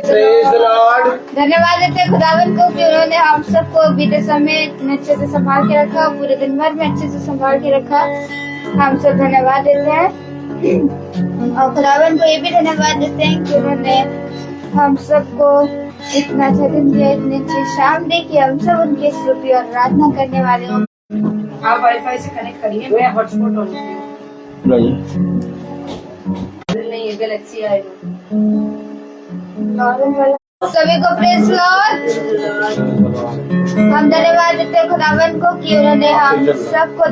धन्यवाद देते हैं खुदावन को कि उन्होंने हम सबको बीते समय इतने अच्छे से संभाल के रखा, पूरे दिन भर में अच्छे से संभाल के रखा। हम सब धन्यवाद देते हैं और खुदावन को ये भी धन्यवाद देते हैं कि उन्होंने हम सबको इतना अच्छा दिन दिया, इतनी अच्छी शाम दी कि हम सब उनकी स्तुति और आराधना करने वाले हों। आप वाईफाई से कनेक्ट करिए, मैं हॉटस्पॉट ऑन नहीं है, गैलेक्सी आएगा। सभी को प्रेज लॉर्ड। हम धन्यवाद देते हैं खुदावन को कि उन्होंने हम सबको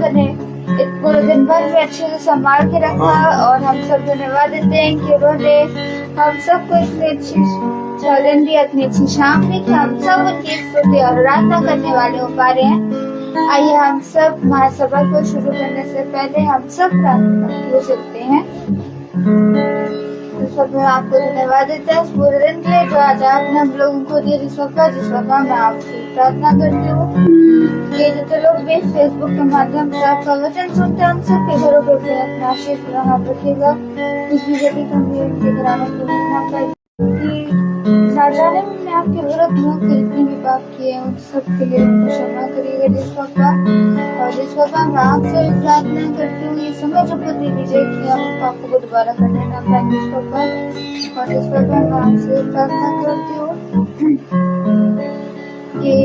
पूरे दिन भर में अच्छे से संभाल के रखा और हम सब धन्यवाद देते हैं कि उन्होंने हम सबको इतनी अच्छी दिन दी, इतनी अच्छी शाम दी कि हम सब उनकी स्तुति और आराधना करने वाले हो पा रहे हैं। आइए हम सब महासभा को शुरू करने से पहले हम सब प्रार्थना हो सकते हैं। सब मैं आपको धन्यवाद देता है इस पूरे दिन के लिए जो आज आपने हम लोगों को दिया। जिस वक्त मैं आपसे प्रार्थना करती हूँ कि जितने लोग भी फेसबुक के माध्यम से आपका वचन सुनते हैं, हम सबके घरों पर भी अपना आशीष रहा रखेगा। किसी जगह कमी उनके घराने को ना पाए, ना जाने में आपके विरुद्ध न जितने भी पाप किए हैं उन सबके लिए क्षमा करिएगा। जिस वक्त मैं आपसे प्रार्थना करती हूँ ये समय जो दे दीजिए कि हम पापों को दोबारा करने ना पाए जिस वक्त। और इस वक्त मैं आपसे प्रार्थना करती हूँ कि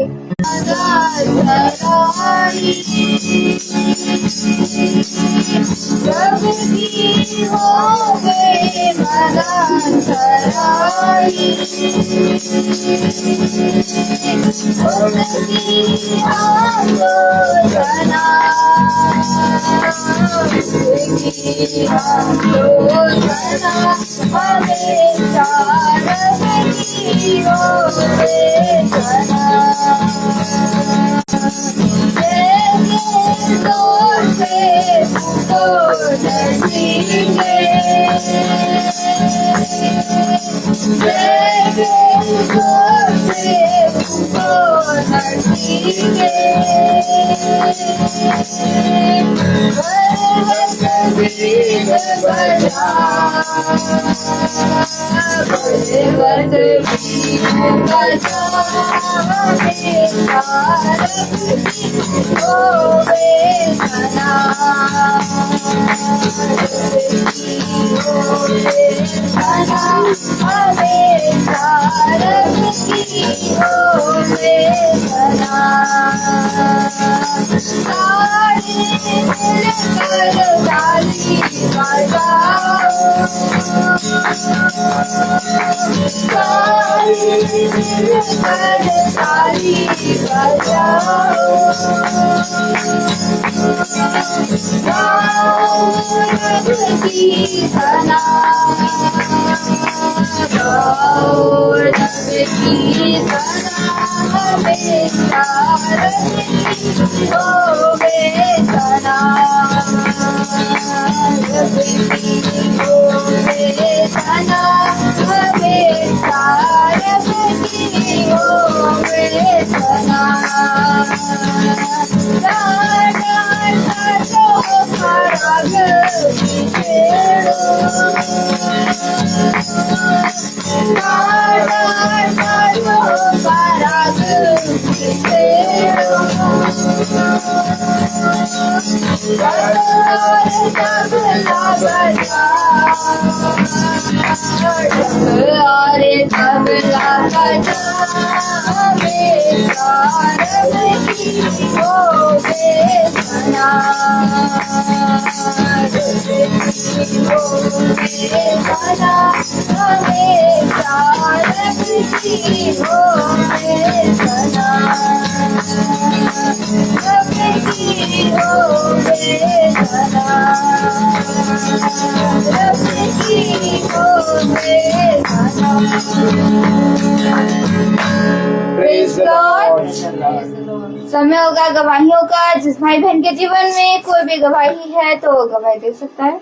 समय होगा गवाहियों का। जिस भाई बहन के जीवन में कोई भी गवाही है तो गवाही दे सकता है।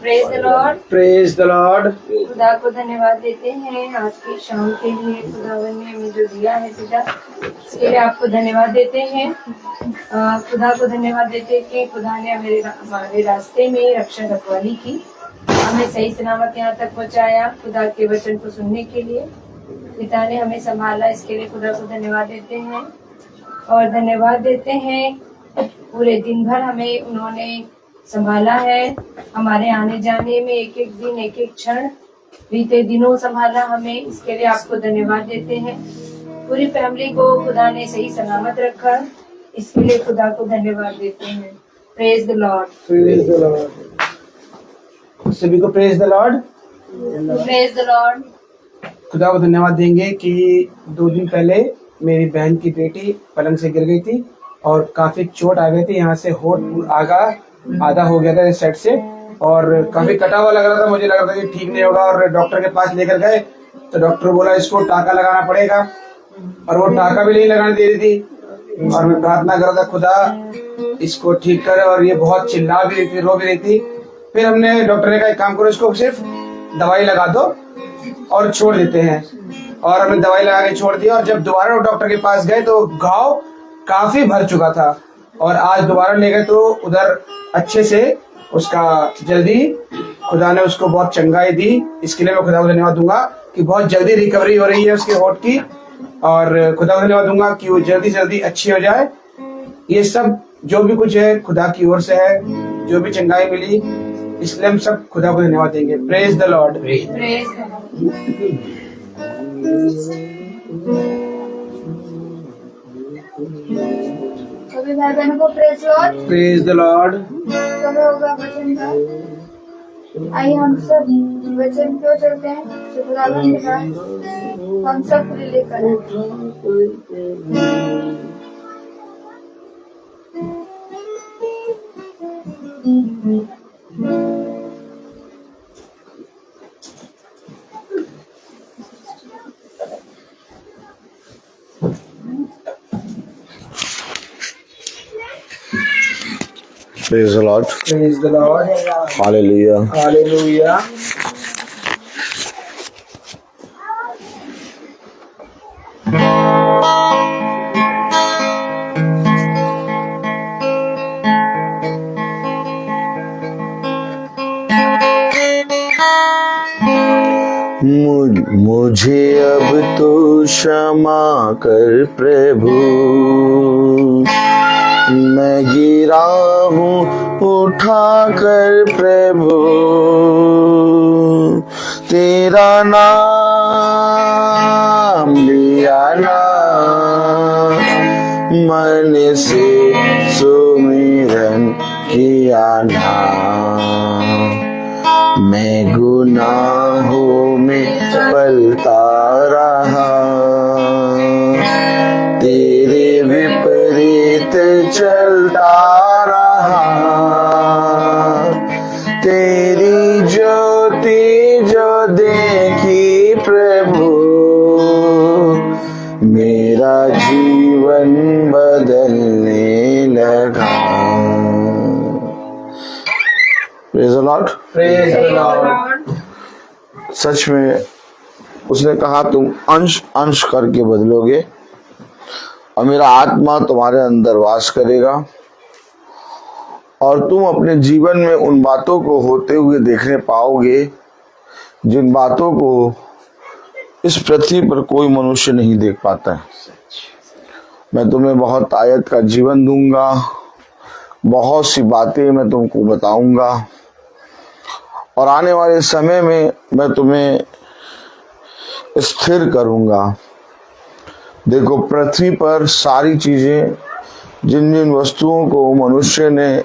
Praise the Lord. Praise the Lord. खुदा को धन्यवाद देते हैं आज की शाम के लिए। खुदावन ने हमें जो दिया है पिता, इसके लिए आपको धन्यवाद देते हैं। खुदा को धन्यवाद देते हैं कि खुदा ने हमारे रास्ते में रक्षा रखवाली की, हमें सही सलामत यहाँ तक पहुँचाया खुदा के वचन को सुनने के लिए। पिता ने हमें संभाला, इसके लिए खुदा को धन्यवाद देते हैं। और धन्यवाद देते हैं पूरे दिन भर हमें उन्होंने संभाला है, हमारे आने जाने में एक एक दिन एक एक क्षण बीते दिनों संभाला हमें, इसके लिए आपको धन्यवाद देते हैं। पूरी फैमिली को खुदा ने सही सलामत रखा, इसके लिए खुदा को धन्यवाद देते हैं। Praise the Lord, praise the Lord. सभी को praise the Lord, praise the Lord. खुदा को धन्यवाद देंगे कि 2 दिन पहले मेरी बहन की बेटी पलंग से गिर गई थी और काफी चोट आ गई थी। यहाँ से होठ आधा हो गया था इस साइड से और काफी कटा हुआ लग रहा था। मुझे लग रहा था कि ठीक नहीं होगा और डॉक्टर के पास लेकर गए तो डॉक्टर बोला इसको टाका लगाना पड़ेगा और वो टाका भी नहीं लगाने दे रही थी। और मैं प्रार्थना कर रहा था खुदा इसको ठीक करे, और ये बहुत चिल्ला भी रही थी, रो भी रही थी। फिर हमने डॉक्टर ने कहा एक काम करो, इसको सिर्फ दवाई लगा दो और छोड़ देते हैं। और हमने दवाई लगा के छोड़ दिया। और जब दोबारा डॉक्टर के पास गए तो घाव काफी भर चुका था और आज दोबारा ले गए तो उधर अच्छे से उसका जल्दी खुदा ने उसको बहुत चंगाई दी। इसके लिए मैं खुदा को धन्यवाद दूंगा कि बहुत जल्दी रिकवरी हो रही है उसके होठ की, और खुदा को धन्यवाद दूंगा कि वो जल्दी जल्दी अच्छी हो जाए। ये सब जो भी कुछ है खुदा की ओर से है, जो भी चंगाई मिली, इसलिए हम सब खुदा को धन्यवाद देंगे। Praise the Lord. सभी भाई बहनों को praise Lord, praise the Lord. समय होगा वचन का। आइए हम सब वचन की ओर चलते हैं जो खुदावन के साथ हम सब लेकर Praise the Lord. Praise the Lord. Hallelujah. Hallelujah. मुझे अब तो क्षमा कर प्रभु, मैं गिरा हूँ उठा कर प्रभु, तेरा नाम लिया ना मन से सुमिरन किया ना, मैं गुनाहों में पलता रहा, तेरे विपरीत चलता रहा, तेरी ज्योति जो देखी प्रभु, मेरा जीवन बदलने लगा। Praise the Lord. Praise the Lord. सच में उसने कहा तुम अंश अंश करके बदलोगे और मेरा आत्मा तुम्हारे अंदर वास करेगा और तुम अपने जीवन में उन बातों को होते हुए देखने पाओगे जिन बातों को इस पृथ्वी पर कोई मनुष्य नहीं देख पाता है। मैं तुम्हें बहुत आयत का जीवन दूंगा, बहुत सी बातें मैं तुमको बताऊंगा और आने वाले समय में मैं तुम्हें स्थिर करूंगा। देखो पृथ्वी पर सारी चीजें, जिन जिन वस्तुओं को मनुष्य ने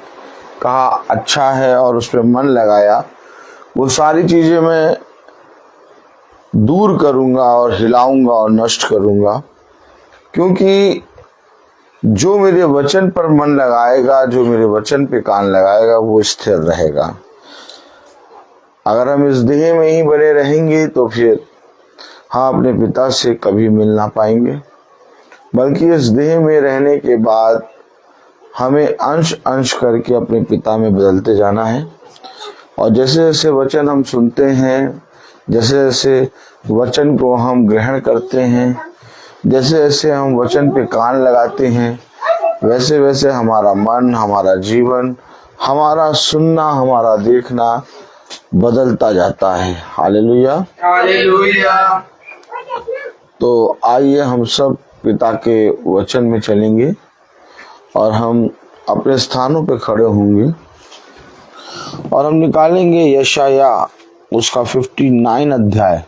कहा अच्छा है और उस पर मन लगाया, वो सारी चीजें मैं दूर करूंगा और हिलाऊंगा और नष्ट करूंगा, क्योंकि जो मेरे वचन पर मन लगाएगा, जो मेरे वचन पे कान लगाएगा, वो स्थिर रहेगा। अगर हम इस देह में ही बने रहेंगे तो फिर हाँ अपने पिता से कभी मिल ना पाएंगे, बल्कि इस देह में रहने के बाद हमें अंश अंश करके अपने पिता में बदलते जाना है। और जैसे जैसे वचन हम सुनते हैं, जैसे जैसे वचन को हम ग्रहण करते हैं, जैसे जैसे हम वचन पे कान लगाते हैं, वैसे वैसे हमारा मन, हमारा जीवन, हमारा सुनना, हमारा देखना बदलता जाता है। Hallelujah, hallelujah. तो आइए हम सब पिता के वचन में चलेंगे और हम अपने स्थानों पे खड़े होंगे और हम निकालेंगे यशाया उसका 59 अध्याय।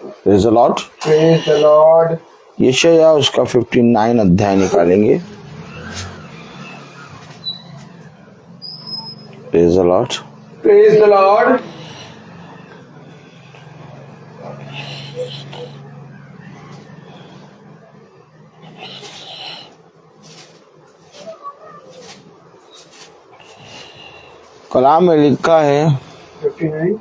Praise the Lord, praise the Lord. यशाया उसका 59 अध्याय निकालेंगे। Praise the Lord, praise the Lord. कलाम में लिखा है 59।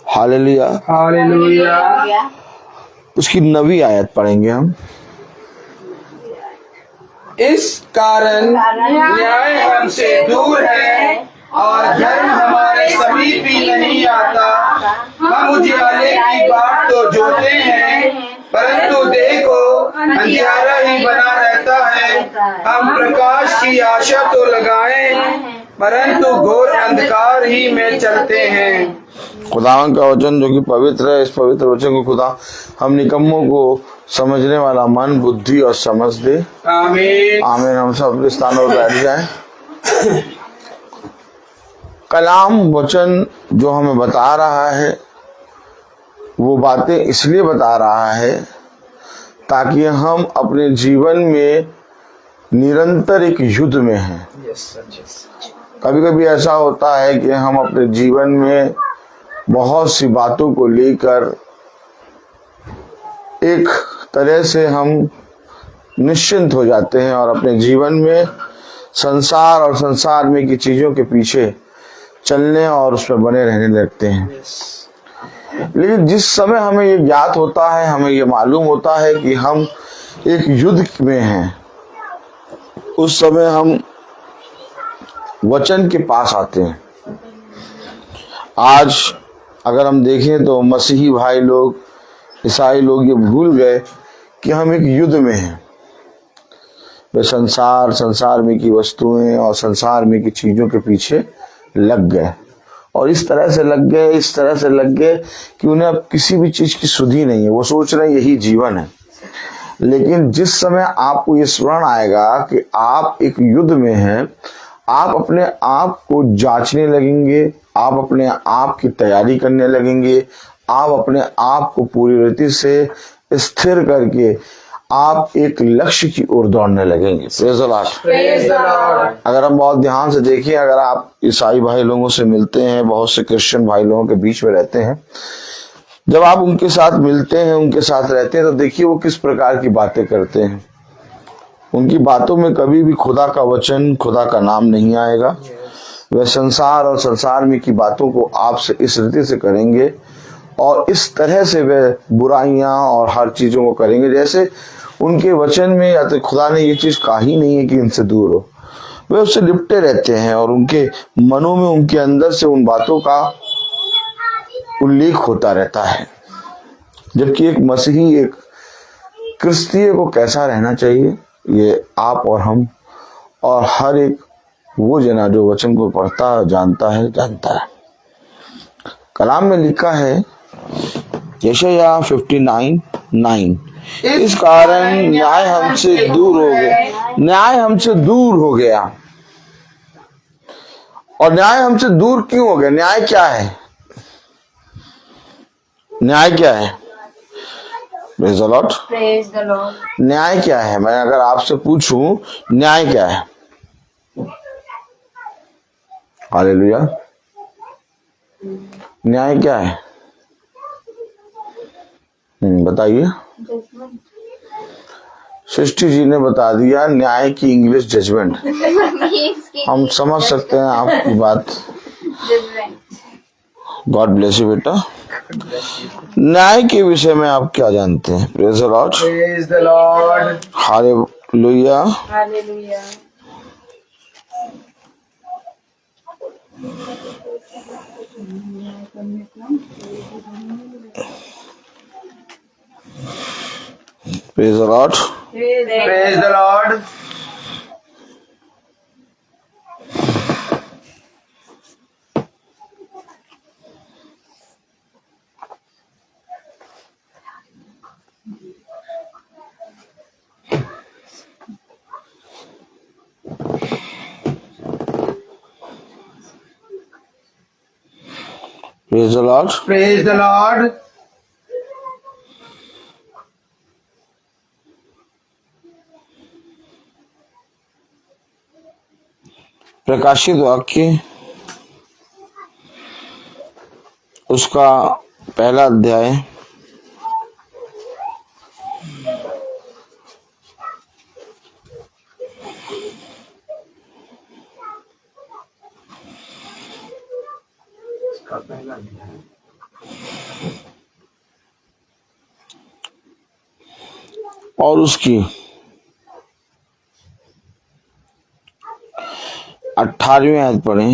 हालेलुया। हालेलुया। उसकी 9वीं आयत पढ़ेंगे हम। इस कारण न्याय हमसे दूर है और धर्म हमारे समीप भी नहीं आता। हम उजियाले की बाट तो जोते हैं, परंतु देखो अंधियारा ही बना रहता है। हम प्रकाश की आशा तो लगाएं, परंतु घोर अंधकार ही में चलते हैं। खुदावन का वचन जो कि पवित्र है, इस पवित्र वचन को खुदा हम निकम्मों को समझने वाला मन, बुद्धि और समझ दे। आमीन। आमीन। हम सब अपने स्थानों पर बैठ जाएं। कलाम वचन जो हमें बता रहा है वो बातें इसलिए बता रहा है ताकि हम अपने जीवन में निरंतर एक युद्ध में हैं। कभी कभी ऐसा होता है कि हम अपने जीवन में बहुत सी बातों को लेकर एक तरह से हम निश्चिंत हो जाते हैं और अपने जीवन में संसार और संसार में की चीजों के पीछे चलने और उसमें बने रहने लगते हैं। लेकिन जिस समय हमें ये ज्ञात होता है, हमें ये मालूम होता है कि हम एक युद्ध में हैं, उस समय हम वचन के पास आते हैं। आज अगर हम देखें तो मसीही भाई लोग, ईसाई लोग ये भूल गए कि हम एक युद्ध में हैं। वे संसार में की वस्तुएं और संसार में की चीजों के पीछे लग गए और इस तरह से लग गए कि उन्हें अब किसी भी चीज की सुधि नहीं है। वो सोच रहे हैं यही जीवन है। लेकिन जिस समय आपको ये स्मरण आएगा कि आप एक युद्ध में हैं, आप अपने आप को जांचने लगेंगे, आप अपने आप की तैयारी करने लगेंगे, आप अपने आप को पूरी रीति से स्थिर करके आप एक लक्ष्य की ओर दौड़ने लगेंगे। Praise the Lord. अगर हम बहुत ध्यान से देखें, अगर आप ईसाई भाई लोगों से मिलते हैं, बहुत से क्रिश्चियन भाई लोगों के बीच में रहते हैं, जब आप उनके साथ मिलते हैं, उनके साथ रहते हैं, तो देखिए वो किस प्रकार की बातें करते हैं। उनकी बातों में कभी भी खुदा का वचन, खुदा का नाम नहीं आएगा। वह संसार और संसार में की बातों को आपसे इस रीति से करेंगे और इस तरह से वे बुराइयां और हर चीजों को करेंगे जैसे उनके वचन में या तो खुदा ने ये चीज कहा ही नहीं है कि इनसे दूर हो। वे उससे लिपटे रहते हैं और उनके मनों में, उनके अंदर से उन बातों का उल्लेख होता रहता है। जबकि एक मसीही, एक क्रिस्तीय को कैसा रहना चाहिए, ये आप और हम और हर एक वो जना जो वचन को पढ़ता जानता है। कलाम में लिखा है यशाया 59:9, इस कारण न्याय हमसे दूर हो गया। न्याय हमसे दूर हो गया। और न्याय हमसे दूर क्यों हो गया? न्याय क्या है? न्याय क्या है? Praise the Lord. Praise the Lord. न्याय क्या है? मैं अगर आपसे पूछूं न्याय क्या है? हालेलुया। न्याय क्या है? बताइए। सृष्टि जी ने बता दिया, न्याय की इंग्लिश जजमेंट। हम समझ सकते हैं आपकी बात। गॉड ब्लेस यू बेटा। न्याय के विषय में आप क्या जानते हैं? Praise the Lord. Praise the Lord. Hallelujah. Hallelujah. Praise the Lord. Praise the Lord. Praise the Lord. Praise the Lord. प्रकाशित वाक्य उसका पहला अध्याय और उसकी 18वीं आयत पढ़े।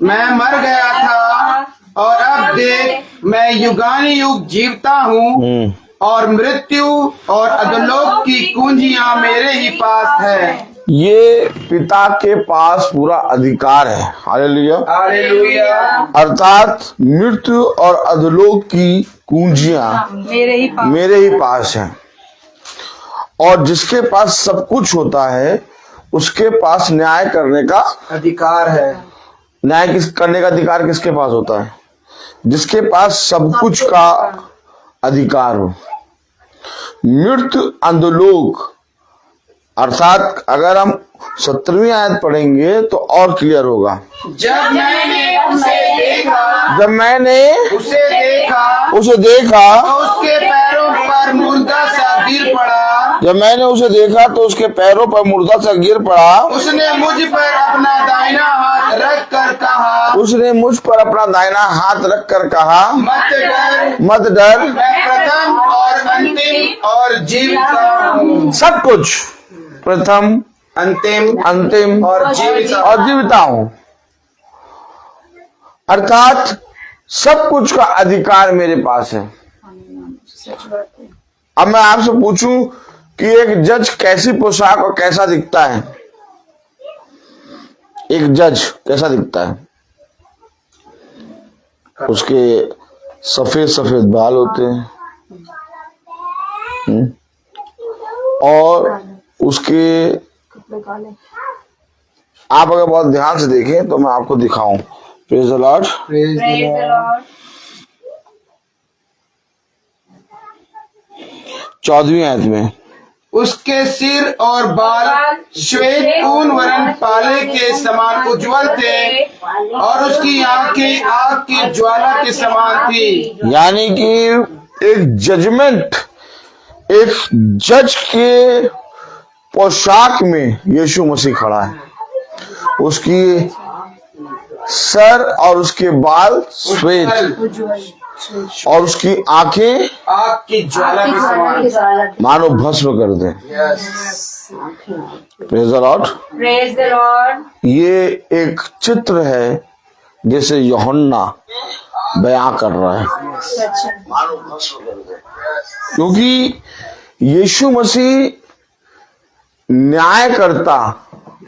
मैं मर गया था और अब देख मैं युगानुयुग जीवता हूँ और मृत्यु और अधोलोक की कुंजियां मेरे ही पास है। ये पिता के पास पूरा अधिकार है। हालेलुया। हालेलुया। अर्थात मृत्यु और अधोलोक की कुंजियां मेरे ही पास है। और जिसके पास सब कुछ होता है उसके पास न्याय करने का अधिकार है। न्याय करने का अधिकार किसके पास होता है? जिसके पास सब कुछ का अधिकार हो। मृत्यु अधोलोक अर्थात अगर हम 17वीं आयत पढ़ेंगे तो और क्लियर होगा। जब मैंने उसे देखा जब मैंने उसे देखा तो उसके पैरों पर मुर्दा सा गिर पड़ा। जब मैंने उसे देखा तो उसके पैरों पर मुर्दा सा गिर पड़ा। उसने मुझ पर अपना दाहिना हाथ रख कर कहा उसने मुझ पर अपना दाहिना हाथ रख कर कहा मत डर मैं प्रथम और अंतिम और जीविता हूँ। सब कुछ प्रथम अंतिम और जीविता हूँ। अर्थात सब कुछ का अधिकार मेरे पास है। अब मैं आपसे पूछूं कि एक जज कैसी पोशाक और कैसा दिखता है? एक जज कैसा दिखता है? उसके सफेद सफेद बाल होते हैं और उसके आप अगर बहुत ध्यान से देखें तो मैं आपको दिखाऊं। Praise the Lord. Praise the Lord. 14वीं आयत में उसके सिर और बाल श्वेत ऊन वर्ण पाले के समान उज्जवल थे और उसकी आंखें आग की ज्वाला के समान थी। यानी कि एक जजमेंट, एक जज के पोशाक में यीशु मसीह खड़ा है। उसकी सर और उसके बाल श्वेत और उसकी आंखें आग की ज्वाला के समान मानो भस्म कर दे। Praise the Lord. Praise the Lord. ये एक चित्र है जिसे यूहन्ना बयां कर रहा है। मानो भस्म कर दे, क्योंकि यीशु मसीह न्यायकर्ता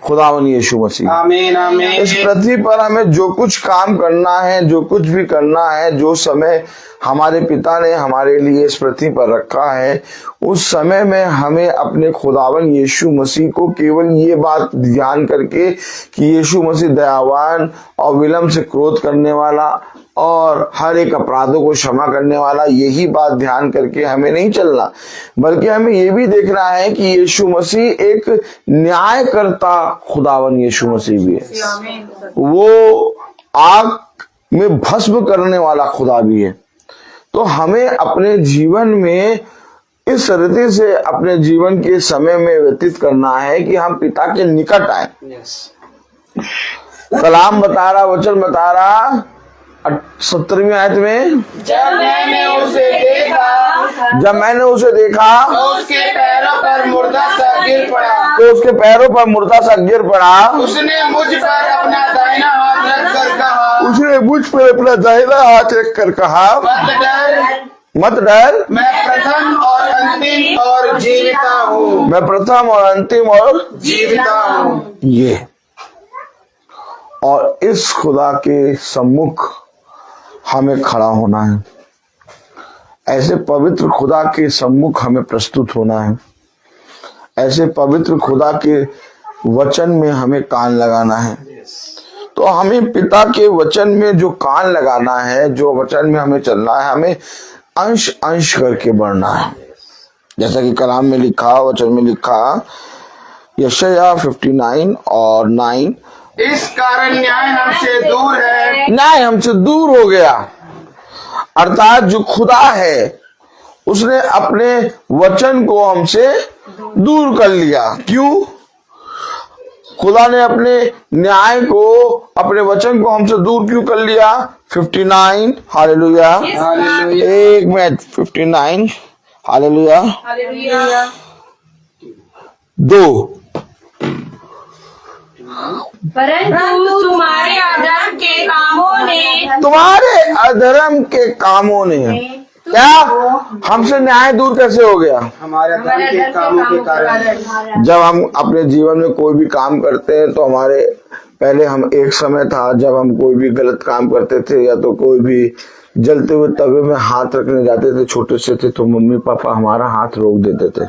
खुदावन यीशु मसीह। आमीन आमीन। इस पृथ्वी पर हमें जो कुछ काम करना है, जो कुछ भी करना है, जो समय हमारे पिता ने हमारे लिए इस पृथ्वी पर रखा है, उस समय में हमें अपने खुदावन यीशु मसीह को केवल ये बात ध्यान करके कि यीशु मसीह दयावान और विलम्ब से क्रोध करने वाला और हर एक अपराधों को क्षमा करने वाला, यही बात ध्यान करके हमें नहीं चलना, बल्कि हमें ये भी देखना है कि यीशु मसीह एक न्यायकर्ता खुदावन यीशु मसीह भी है। वो आग में भस्म करने वाला खुदा भी है। तो हमें अपने जीवन में इस रीति से अपने जीवन के समय में व्यतीत करना है कि हम पिता के निकट आए। कलाम बता रहा, वचन बता रहा 17वीं आयत में, जब मैंने उसे देखा जब मैंने उसे देखा तो उसके पैरों पर मुर्दा सा गिर पड़ा। तो उसके पैरों पर मुर्दा सा गिर पड़ा। उसने मुझ पर अपना दाहिना हाथ रख कर कहा, उसने मुझ पर अपना दाहिना हाथ रख कर कहा, मत डर, मत डर, मैं प्रथम और अंतिम और जीविता हूँ। मैं प्रथम और अंतिम और जीविता हूँ। ये और इस खुदा के सम्मुख हमें खड़ा होना है। ऐसे पवित्र खुदा के सम्मुख हमें प्रस्तुत होना है। ऐसे पवित्र खुदा के वचन में हमें कान लगाना है। तो हमें पिता के वचन में जो कान लगाना है, जो वचन में हमें चलना है, हमें अंश अंश करके बढ़ना है। जैसा कि कलाम में लिखा, वचन में लिखा, यशायाह 59 और 9, इस कारण न्याय हमसे दूर है। न्याय हमसे दूर हो गया। अर्थात जो खुदा है उसने अपने वचन को हमसे दूर कर लिया। क्यों? खुदा ने अपने न्याय को, अपने वचन को हमसे दूर क्यों कर लिया? 59, हालेलुया, एक मिनट, 59, हालेलुया, 2, परंतु तुम्हारे अधर्म के कामों ने, तुम्हारे अधर्म के कामों ने क्या? हमसे न्याय दूर कैसे हो गया? हमारे धर्म के कामों के कारण। जब हम अपने जीवन में कोई भी काम करते हैं तो हमारे, पहले हम, एक समय था जब हम कोई भी गलत काम करते थे या तो कोई भी जलते हुए तवे में हाथ रखने जाते थे, छोटे से थे, तो मम्मी पापा हमारा हाथ रोक देते थे।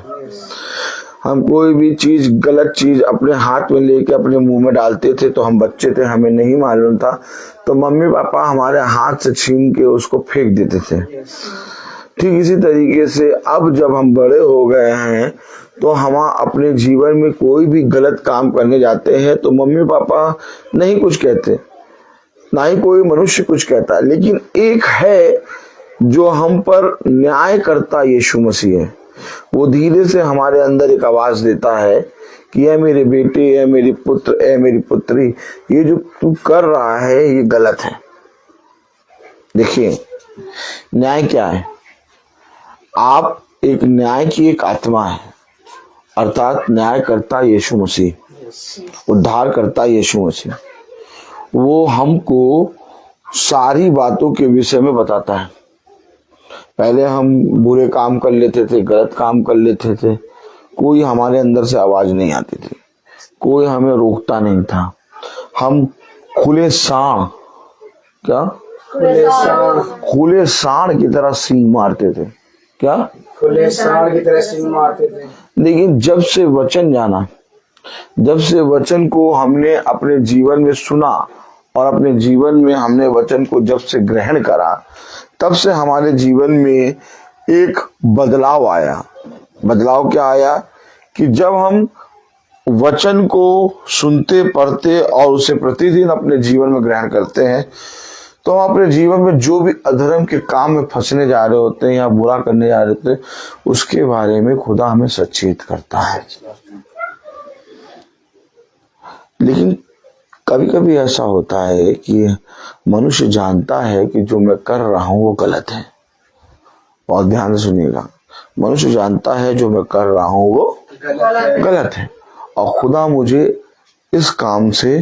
हम कोई भी चीज, गलत चीज अपने हाथ में लेके अपने मुंह में डालते थे, तो हम बच्चे थे, हमें नहीं मालूम था, तो मम्मी पापा हमारे हाथ से छीन के उसको फेंक देते थे। ठीक इसी तरीके से अब जब हम बड़े हो गए हैं तो हम अपने जीवन में कोई भी गलत काम करने जाते हैं तो मम्मी पापा नहीं कुछ कहते, ना ही कोई मनुष्य कुछ कहता, लेकिन एक है जो हम पर न्याय करता, यीशु मसीह है। वो धीरे से हमारे अंदर एक आवाज देता है कि ये मेरे बेटे, ये मेरी पुत्र, ये मेरी पुत्री, ये जो तू कर रहा है ये गलत है। देखिए, न्याय क्या है? आप एक न्याय की एक आत्मा है, अर्थात न्याय करता यीशु मसीह, उद्धार करता यीशु मसीह। वो हमको सारी बातों के विषय में बताता है। पहले हम बुरे काम कर लेते थे, गलत काम कर लेते थे, कोई हमारे अंदर से आवाज नहीं आती थी, कोई हमें रोकता नहीं था। हम खुले सांड, क्या? खुले सांड की तरह सींग मारते थे। क्या? खुले सांड की तरह सींग मारते थे। लेकिन जब से वचन जाना, जब से वचन को हमने अपने जीवन में सुना और अपने जीवन में हमने वचन को जब से ग्रहण करा, तब से हमारे जीवन में एक बदलाव आया। बदलाव क्या आया? कि जब हम वचन को सुनते, पढ़ते और उसे प्रतिदिन अपने जीवन में ग्रहण करते हैं, तो हम अपने जीवन में जो भी अधर्म के काम में फंसने जा रहे होते हैं या बुरा करने जा रहे होते हैं, उसके बारे में खुदा हमें सचेत करता है। लेकिन कभी कभी ऐसा होता है कि मनुष्य जानता है कि जो मैं कर रहा हूं वो गलत है। और ध्यान से सुनिएगा, मनुष्य जानता है जो मैं कर रहा हूं वो गलत है और खुदा मुझे इस काम से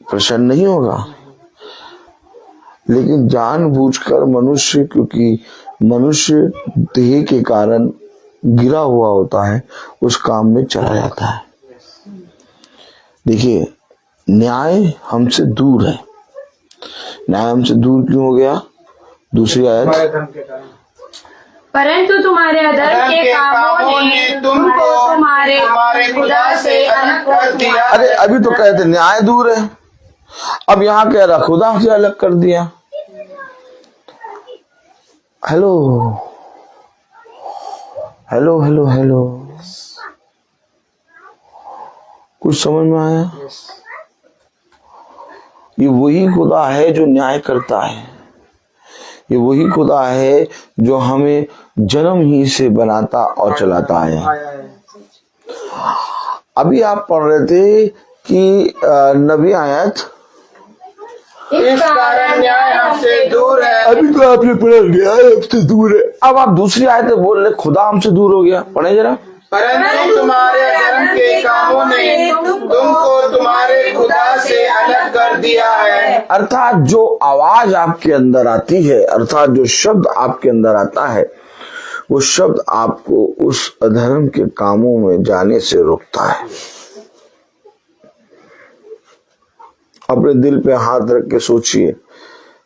प्रसन्न नहीं होगा। लेकिन जानबूझकर मनुष्य, क्योंकि मनुष्य देह के कारण गिरा हुआ होता है, उस काम में चला जाता है। देखिए, न्याय हमसे दूर है। न्याय हमसे दूर क्यों हो गया? दूसरी आयत, परंतु तुम्हारे अधर्म के कामों ने तुमको तुम्हारे खुदा से अलग कर दिया। अरे अभी तो कहते न्याय दूर है, अब यहाँ कह रहा खुदा से अलग कर दिया। हेलो हेलो हेलो हेलो, कुछ समझ में आया? ये वही खुदा है जो न्याय करता है। ये वही खुदा है जो हमें जन्म ही से बनाता और चलाता है। अभी आप पढ़ रहे थे कि नबी आयत इस कारण न्याय हमसे दूर है। अभी तो आपने पढ़ा न्याय हमसे दूर है, अब आप दूसरी आयत बोल रहे खुदा हमसे दूर हो गया। पढ़े जरा। परंतु तुम्हारे अधर्म के कामों ने तुमको तुम्हारे खुदा से अलग कर दिया है। अर्थात जो आवाज आपके अंदर आती है, अर्थात जो शब्द आपके अंदर आता है, वो शब्द आपको उस अधर्म के कामों में जाने से रोकता है। अपने दिल पे हाथ रख के सोचिए,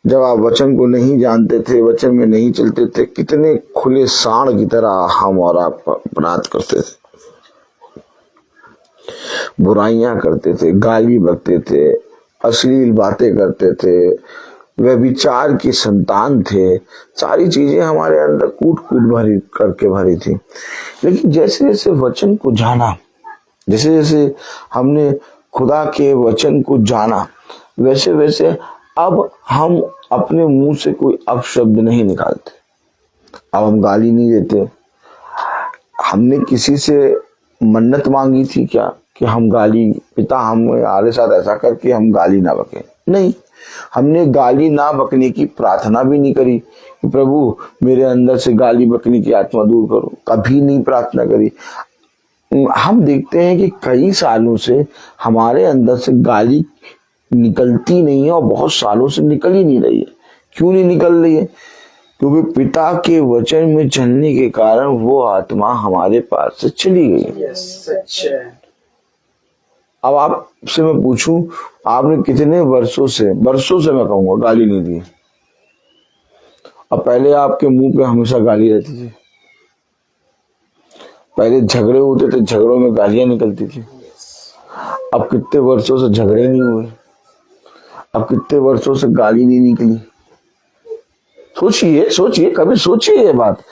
जब आप वचन को नहीं जानते थे, वचन में नहीं चलते थे, कितने खुले सांड की तरह हम और आप अपराध करते थे, बुराइयां करते थे, गाली बकते थे, अश्लील बातें करते थे, व्यभिचार की संतान थे। सारी चीजें हमारे अंदर कूट कूट भरी करके भरी थी। लेकिन जैसे जैसे वचन को जाना, जैसे जैसे हमने खुदा के वचन को जाना, वैसे वैसे अब हम अपने मुंह से कोई अपशब्द नहीं निकालते। अब हम गाली नहीं देते। हमने किसी से मन्नत मांगी थी क्या कि हम गाली, पिता हमारे साथ ऐसा करके हम गाली ना बके? नहीं, हमने गाली ना बकने की प्रार्थना भी नहीं करी कि प्रभु मेरे अंदर से गाली बकने की आत्मा दूर करो। कभी नहीं प्रार्थना करी। हम देखते हैं कि कई सालों से हमारे अंदर से गाली निकलती नहीं है और बहुत सालों से निकल ही नहीं रही है। क्यों नहीं निकल रही है? क्योंकि पिता के वचन में चलने के कारण वो आत्मा हमारे पास से चली गई। अब आपसे मैं पूछूं, आपने कितने वर्षों से मैं कहूंगा गाली नहीं दी? अब पहले आपके मुंह पे हमेशा गाली रहती थी, पहले झगड़े होते थे, झगड़ों में गालियां निकलती थी। अब कितने वर्षों से झगड़े नहीं हुए, अब कितने वर्षों से गाली नहीं निकली। सोचिए, कभी सोचिए ये बात।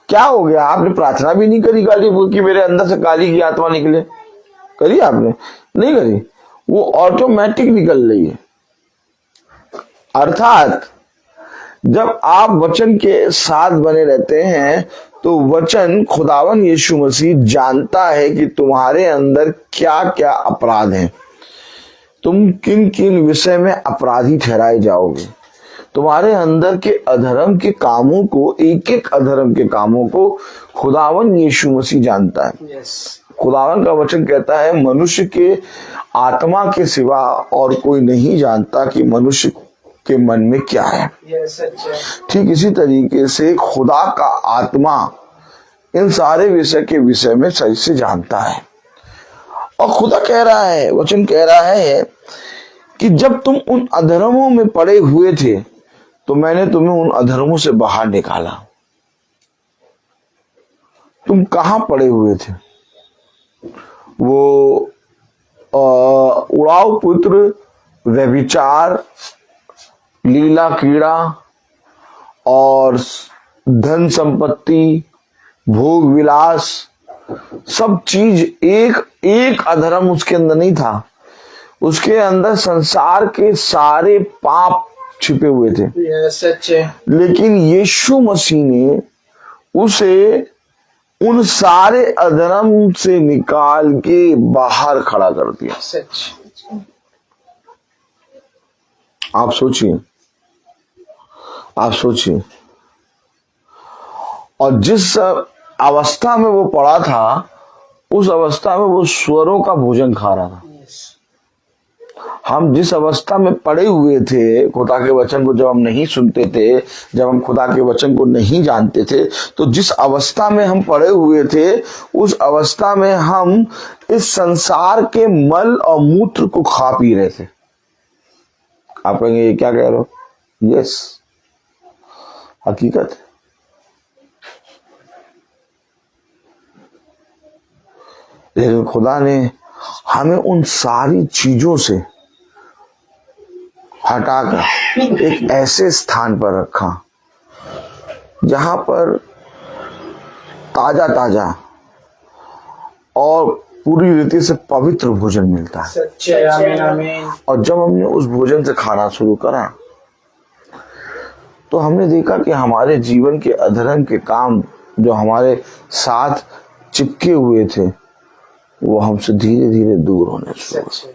क्या हो गया? आपने प्रार्थना भी नहीं करी गाली कि मेरे अंदर से गाली की आत्मा निकले? करी आपने? नहीं करी। वो ऑटोमेटिक निकल रही है। अर्थात जब आप वचन के साथ बने रहते हैं तो वचन खुदावन यीशु मसीह जानता है कि तुम्हारे अंदर क्या क्या अपराध हैं, तुम किन किन विषय में अपराधी ठहराए जाओगे। तुम्हारे अंदर के अधर्म के कामों को, एक एक अधर्म के कामों को खुदावन यीशु मसीह जानता है। खुदावन का वचन कहता है मनुष्य के आत्मा के सिवा और कोई नहीं जानता कि मनुष्य के मन में क्या है। ठीक इसी तरीके से खुदा का आत्मा इन सारे विषय के विषय में सही से जानता है। और खुदा कह रहा है, वचन कह रहा है कि जब तुम उन अधर्मों में पड़े हुए थे तो मैंने तुम्हें उन अधर्मों से बाहर निकाला। तुम कहां पड़े हुए थे? वो उड़ाव पुत्र, व्यभिचार, लीला कीड़ा और धन संपत्ति, भोग विलास, सब चीज एक एक अधर्म उसके अंदर नहीं था। उसके अंदर संसार के सारे पाप छिपे हुए थे। लेकिन यीशु मसीह ने उसे उन सारे अधर्म से निकाल के बाहर खड़ा कर दिया। आप सोचिए, और जिस अवस्था में वो पड़ा था, उस अवस्था में वो स्वरों का भोजन खा रहा था। हम जिस अवस्था में पड़े हुए थे, खुदा के वचन को जब हम नहीं सुनते थे, जब हम खुदा के वचन को नहीं जानते थे, तो जिस अवस्था में हम पड़े हुए थे, उस अवस्था में हम इस संसार के मल और मूत्र को खा पी रहे थे। आप कहेंगे ये क्या कह रहे हो? यस, हकीकत है। लेकिन खुदा ने हमें उन सारी चीजों से हटाकर एक ऐसे स्थान पर रखा जहां पर ताजा ताजा और पूरी रीति से पवित्र भोजन मिलता है। और जब हमने उस भोजन से खाना शुरू करा तो हमने देखा कि हमारे जीवन के अधर्म के काम जो हमारे साथ चिपके हुए थे, वो हमसे धीरे धीरे दूर होने शुरू हुए।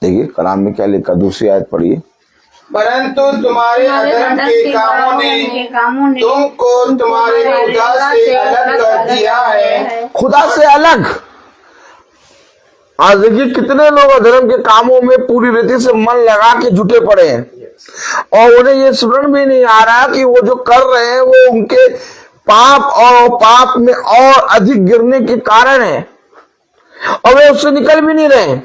देखिए कलाम में क्या लिखा, दूसरी आयत पढ़िए। परंतु तुम्हारे अधर्म के कामों ने तुमको तुम्हारे खुदा से अलग कर दिया है। खुदा से अलग। आज देखिए कितने लोग अधर्म के कामों में पूरी रीति से मन लगा के जुटे पड़े हैं और उन्हें ये स्मरण भी नहीं आ रहा कि वो जो कर रहे हैं वो उनके पाप और पाप में और अधिक गिरने के कारण है और वे उससे निकल भी नहीं रहे।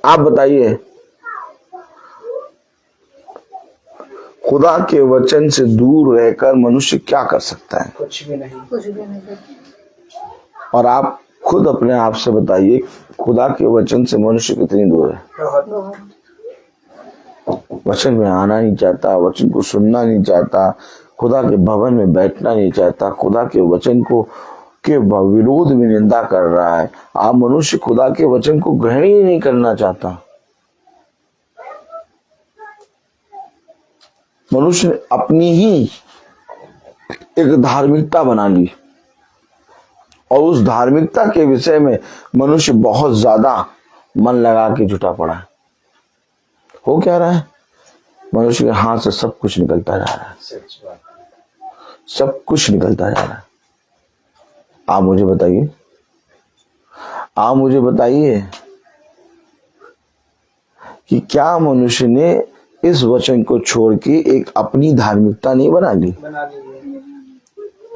आप बताइए, खुदा के वचन से दूर रहकर मनुष्य क्या कर सकता है? कुछ भी नहीं। और आप खुद अपने आप से बताइए, खुदा के वचन से मनुष्य कितनी दूर है? वचन में आना नहीं चाहता, वचन को सुनना नहीं चाहता, खुदा के भवन में बैठना नहीं चाहता, खुदा के वचन को के विरोध में निंदा कर रहा है। आप मनुष्य खुदा के वचन को ग्रहण ही नहीं करना चाहता। मनुष्य ने अपनी ही एक धार्मिकता बना ली और उस धार्मिकता के विषय में मनुष्य बहुत ज्यादा मन लगा के जुटा पड़ा है। हो क्या रहा है? मनुष्य के हाथ से सब कुछ निकलता जा रहा है, सब कुछ निकलता जा रहा है। आप मुझे बताइए, आप मुझे बताइए कि क्या मनुष्य ने इस वचन को छोड़ के एक अपनी धार्मिकता नहीं बना ली?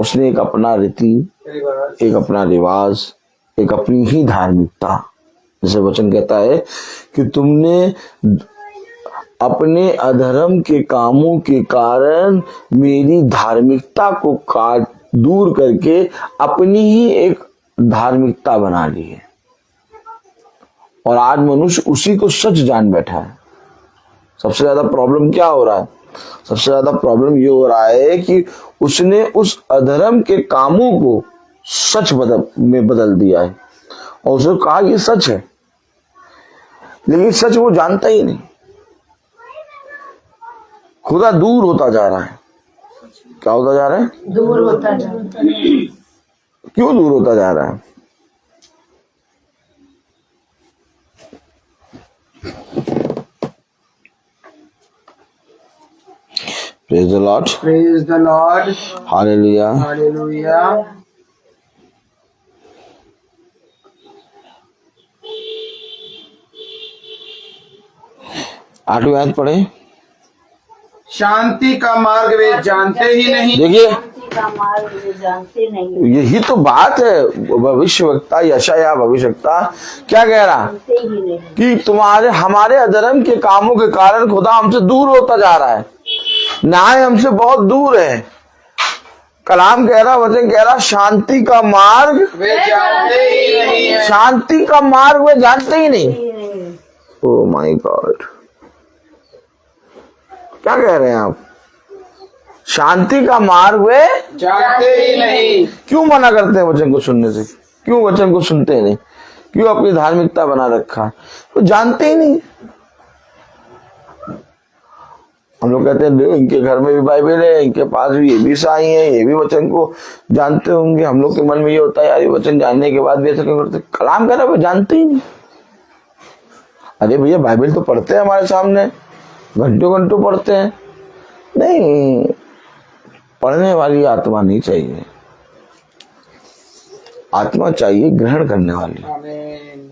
उसने एक अपना रीति, एक अपना रिवाज, एक अपनी ही धार्मिकता, जैसे वचन कहता है कि तुमने अपने अधर्म के कामों के कारण मेरी धार्मिकता को काट दूर करके अपनी ही एक धार्मिकता बना ली है। और आज मनुष्य उसी को सच जान बैठा है। सबसे ज्यादा प्रॉब्लम क्या हो रहा है? सबसे ज्यादा प्रॉब्लम ये हो रहा है कि उसने उस अधर्म के कामों को सच में बदल दिया है और उसने कहा ये सच है, लेकिन सच वो जानता ही नहीं। खुदा दूर होता जा रहा है। क्या होता जा रहा है? दूर होता जा रहा है। क्यों दूर होता जा रहा है? Praise the Lord. Praise the Lord. Hallelujah. Hallelujah. आठवीं आयत पढ़े। शांति का मार्ग वे जानते ही नहीं। देखिए का मार्ग वे जानते नहीं, यही तो बात है। भविष्यवक्ता यशायाह भविष्यवक्ता क्या कह रहा जानते ही नहीं। कि तुम्हारे हमारे अधर्म के कामों के कारण खुदा हमसे दूर होता जा रहा है, न्याय हमसे बहुत दूर है। कलाम कह रहा, वचन कह रहा, शांति का मार्ग वे जानते ही नहीं है। शांति का मार्ग वे जानते ही नहीं। ओह माय गॉड, क्या कह रहे हैं आप? शांति का मार्ग वे जानते ही नहीं। क्यों मना करते हैं वचन को सुनने से? क्यों वचन को सुनते नहीं? क्यों अपनी धार्मिकता बना रखा? तो जानते ही नहीं। हम लोग कहते हैं इनके घर में भी बाइबल है, इनके पास भी ये भी ईसाई है, ये भी वचन को जानते होंगे। हम लोग के मन में ये होता है यार ये वचन जानने के बाद भी ऐसा क्यों करते? कलाम कह रहा है वो जानते ही नहीं। अरे भैया बाइबल तो पढ़ते हैं हमारे सामने, घंटों घंटों पढ़ते हैं। नहीं, पढ़ने वाली आत्मा नहीं चाहिए, आत्मा चाहिए ग्रहण करने वाली। आमीन।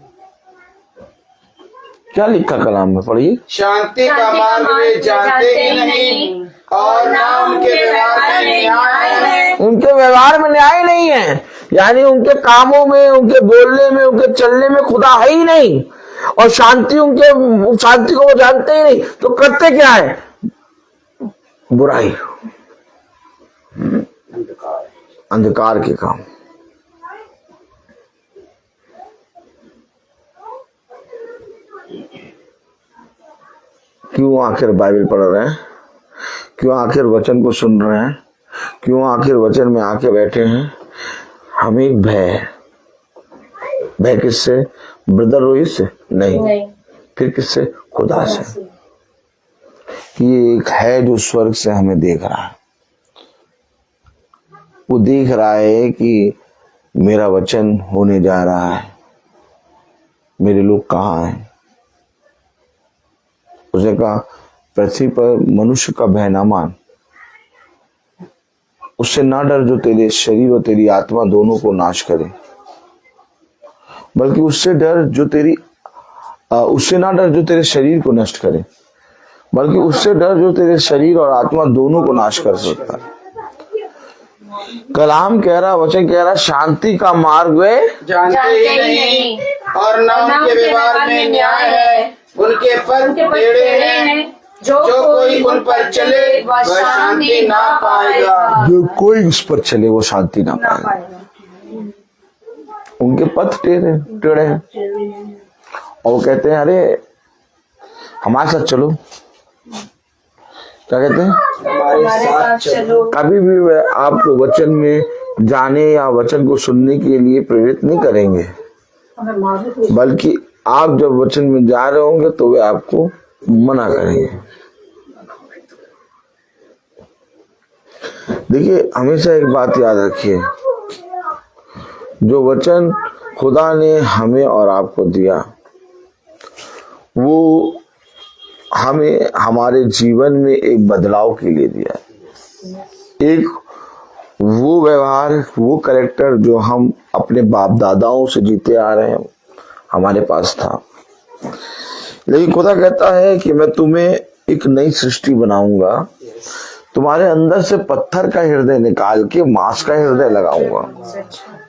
क्या लिखा कलाम में? पढ़िए। शांति का मार्ग वे जानते ही नहीं और ना उनके व्यवहार में न्याय है। उनके व्यवहार में न्याय नहीं है, यानी उनके कामों में, उनके बोलने में, उनके चलने में खुदा है ही नहीं। और शांति को वो जानते ही नहीं, तो करते क्या है? बुराई, अंधकार के काम। क्यों आखिर बाइबल पढ़ रहे हैं? क्यों आखिर वचन को सुन रहे हैं? क्यों आखिर वचन में आके बैठे हैं? हमें एक भय किससे? ब्रदर रोहित से नहीं। फिर किससे? खुदा से। ये एक है जो स्वर्ग से हमें देख रहा है। वो देख रहा है कि मेरा वचन होने जा रहा है, मेरे लोग कहाँ हैं? उसने कहा पृथ्वी पर मनुष्य का भय ना मान, उससे ना डर जो तेरे शरीर और तेरी आत्मा दोनों को नाश करे, बल्कि उससे ना डर जो तेरे शरीर को नष्ट करे, बल्कि उससे डर जो तेरे शरीर और आत्मा दोनों को नाश कर सकता है। कलाम कह रहा, वचन कह रहा, शांति का मार्ग वे जानते ही नहीं और न उनके व्यवहार में न्याय है। उनके पद टेढ़े हैं, जो कोई उन पर चले वह शांति ना पाएगा। जो कोई उस पर चले वो शांति ना पाएगा। उनके पथ टेढ़े हैं और वो कहते हैं अरे हमारे साथ चलो। क्या कहते हैं? हमारे साथ चलो। कभी भी वे आपको वचन में जाने या वचन को सुनने के लिए प्रेरित नहीं करेंगे, बल्कि आप जब वचन में जा रहे होंगे तो वे आपको मना करेंगे। देखिए, हमेशा एक बात याद रखिए, जो वचन खुदा ने हमें और आपको दिया वो हमें हमारे जीवन में एक बदलाव के लिए दिया है। एक वो व्यवहार, वो कैरेक्टर जो हम अपने बाप दादाओं से जीते आ रहे हैं हमारे पास था, लेकिन खुदा कहता है कि मैं तुम्हें एक नई सृष्टि बनाऊंगा, तुम्हारे अंदर से पत्थर का हृदय निकाल के मांस का हृदय लगाऊंगा